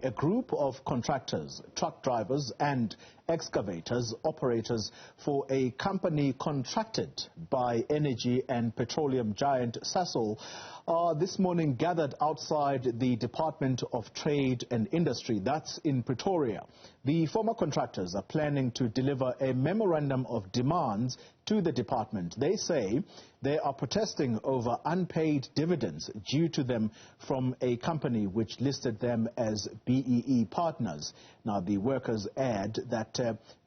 a group of contractors, truck drivers and excavators, operators for a company contracted by energy and petroleum giant Sasol, are this morning gathered outside the Department of Trade and Industry, that's in Pretoria. The former contractors are planning to deliver a memorandum of demands to the department. They say they are protesting over unpaid dividends due to them from a company which listed them as BEE partners. Now, the workers add that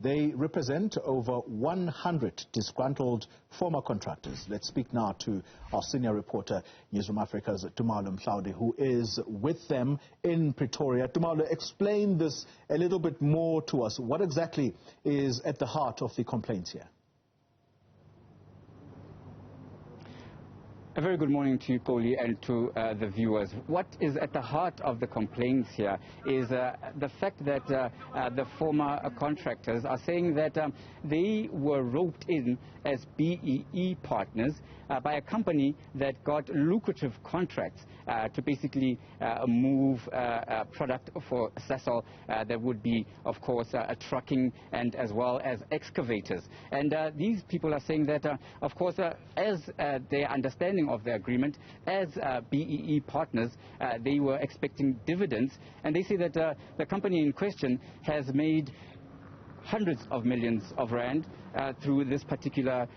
they represent over 100 disgruntled former contractors. Let's speak now to our senior reporter, Newzroom Afrika's Tumaole Mohlaoli, who is with them in Pretoria. Tumaole, explain this a little bit more to us. What exactly is at the heart of the complaints here? A very good morning to you, Koli, and to the viewers. What is at the heart of the complaints here is the fact that the former contractors are saying that they were roped in as BEE partners by a company that got lucrative contracts to basically move product for Sasol that would be, of course, trucking and as well as excavators. And these people are saying that, of course, as their understanding of the agreement, as BEE partners, they were expecting dividends, and they say that the company in question has made hundreds of millions of rand through this particular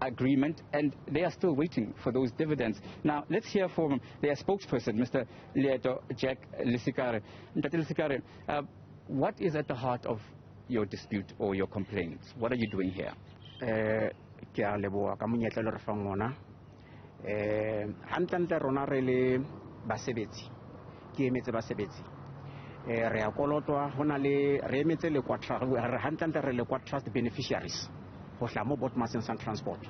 agreement, and they are still waiting for those dividends. Now, let's hear from their spokesperson, Mr. Leeto Jack Lisikare. Mr. Lisikare, what is at the heart of your dispute or your complaints? What are you doing here? Hantante rona re le basebetsi ke emetse basebetsi re a kolotwa hona le re emetse le kwa hantante re le kwa trust beneficiaries ho hla mo Botmas and Transport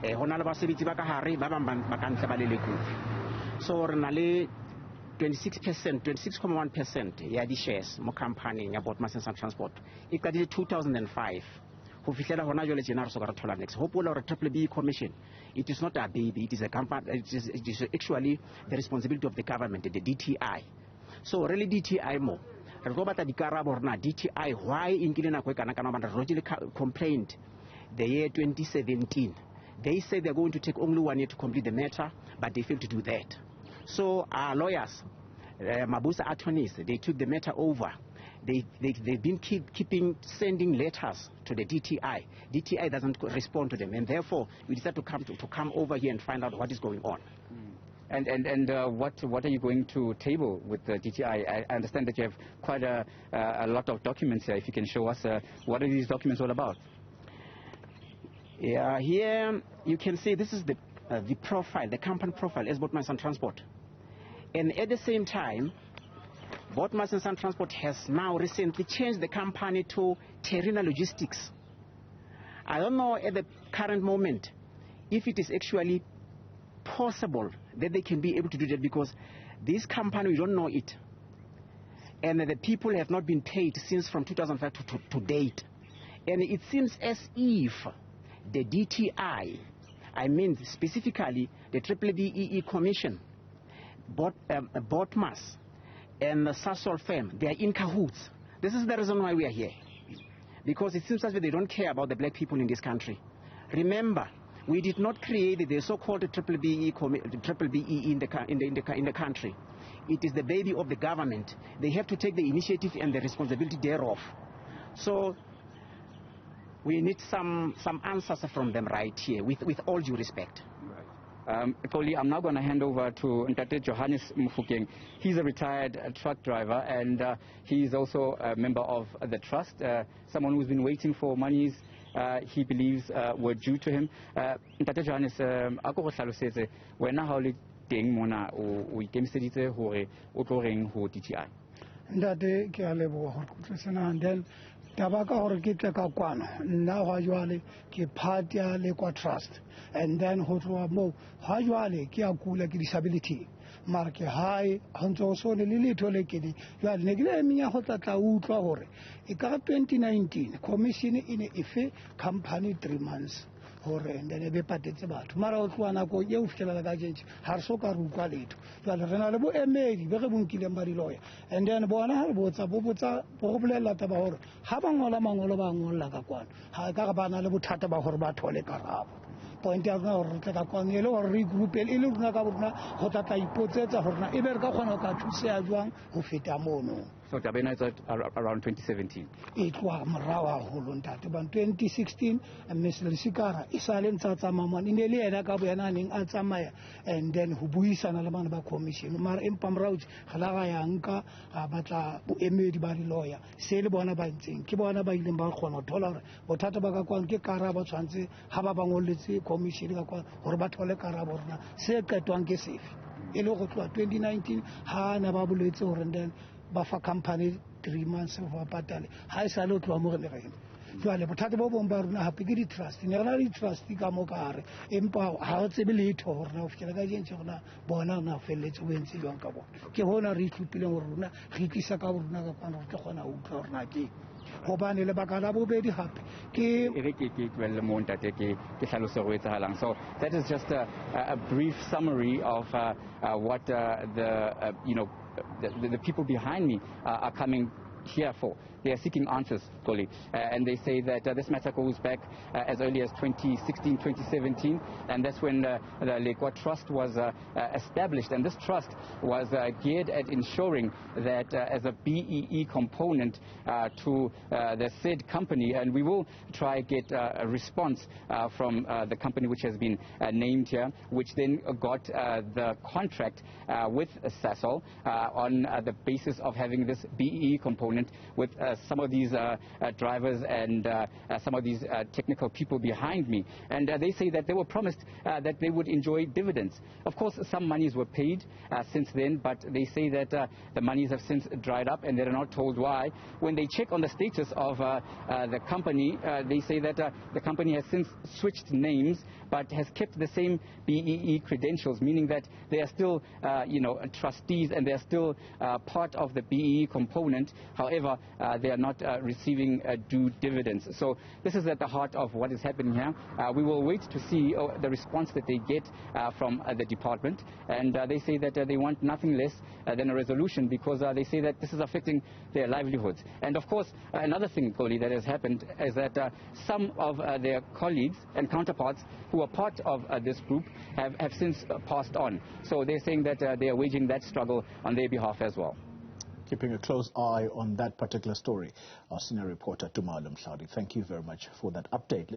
hona le basebetsi ba ka hare ba bang ba ka ntle ba le lekufi, so re na le 26.1% ya di shares mo company ya Botmas and Transport e qadile 2005. It is commission. It is not a baby, it is a company, it is actually the responsibility of the government, the DTI. So really DTI more. DTI, why in complained the year 2017. They said they're going to take only 1 year to complete the matter, but they failed to do that. So our lawyers, Mabusa attorneys, they took the matter over. They've been sending letters to the DTI. DTI doesn't respond to them, and therefore we decided to come over here and find out what is going on. And what are you going to table with the DTI? I understand that you have quite a lot of documents here. If you can show us what are these documents all about? Yeah, here you can see this is the profile, the company profile as Botmas and Transport, and at the same time, Botmas and Transport has now recently changed the company to Terina Logistics. I don't know at the current moment if it is actually possible that they can be able to do that, because this company, we don't know it. And the people have not been paid since from 2005 to date. And it seems as if the DTI, I mean specifically the BEE Commission, Botmas, and the Sasol firm, they are in cahoots. This is the reason why we are here. Because it seems as if they don't care about the black people in this country. Remember, we did not create the so-called BEE in the country. It is the baby of the government. They have to take the initiative and the responsibility thereof. So we need some answers from them right here, with all due respect. Koli, I'm now going to hand over to Ntate Johannes Mufokeng. He's a retired truck driver, and he's also a member of the trust, someone who's been waiting for monies he believes were due to him. Ntate Johannes, ako go hlalosetse wena ha o le teng mona o ikemiseditse hore o tlo reng ho DTI? Ntate ke a leboha ho kutlwisana, and then tabaka hore ke tle ka kwano nna ha jwale ke part ya le kwa trust, and then ho tloa mo ha jwale ke a kula ke disability mara ke hae hantso so le letho le ke di jwale ne ke le eminya go tla utlwa hore e ka 2019 commission ine efe company 3 months hore and then be patetse batho mara o tloa nako e o fihlela ka jentse ha re so ka re utlwa letho jwale re na le boemedi be re bonkileng ba di-lawyer and then bona ha re botsa bo bolela taba hore ha ba ngola mangolo ba ngolla ka kwano ha ka ba na le bothata ba hore ba thole karabo point ya rona hore re tle ka kwano e le hore re groupele e le rona ka borona go tla ipotsetsa hore na e be re ka kgona ka thusa jwang ho feta mono. So Tabena is around 2017. It was Marawa Holontat, but 2016, and Miss Lisikara, Isalem Satamaman, in the Lena Gabiananing Alzamaya, and then Hubuis and Alamanaba Commission, Mar Impam Rauch, Halayanka, Bata, Emedi by lawyer, Sailbona by Zin, Kibona by Limbakono, Dollar, Botatabakwan, Karaba Chansi, Hababangolisi, Commission, Horbatole Karaborna, Seka Twankesif. In 2019, Hanababulets or and then. Bafa company 3 months of patale hai salo tlo mo le reng jwale bothata bo bomba rona hape ke di-trust ne rena di-trust ka mo kare empa ha o tsebe letho hore na o fitlhela ka jentse gona bona na feletse o entse jwang ka bona ke hona re itlhophileng gore rona re tlisa ka borona ka kwana re tlo kgona ho utlwa gore na ke gobane lebaka la bobedi gape ke so that is just a brief summary of what the people behind me are coming here for. They are seeking answers, Koli, and they say that this matter goes back as early as 2016, 2017, and that's when the Lekwa Trust was established, and this trust was geared at ensuring that as a BEE component to the said company, and we will try get a response from the company which has been named here, which then got the contract with Sasol on the basis of having this BEE component with some of these drivers and some of these technical people behind me. And they say that they were promised that they would enjoy dividends. Of course, some monies were paid since then, but they say that the monies have since dried up and they're not told why. When they check on the status of the company, they say that the company has since switched names but has kept the same BEE credentials, meaning that they are still, trustees and they are still part of the BEE component. However, they are not receiving due dividends. So this is at the heart of what is happening here. We will wait to see the response that they get from the department, and they say that they want nothing less than a resolution because they say that this is affecting their livelihoods. And of course, another thing, Koli, that has happened is that some of their colleagues and counterparts who are part of this group have since passed on. So they're saying that they are waging that struggle on their behalf as well. Keeping a close eye on that particular story, our senior reporter Tumaole Mohlaoli. Thank you very much for that update.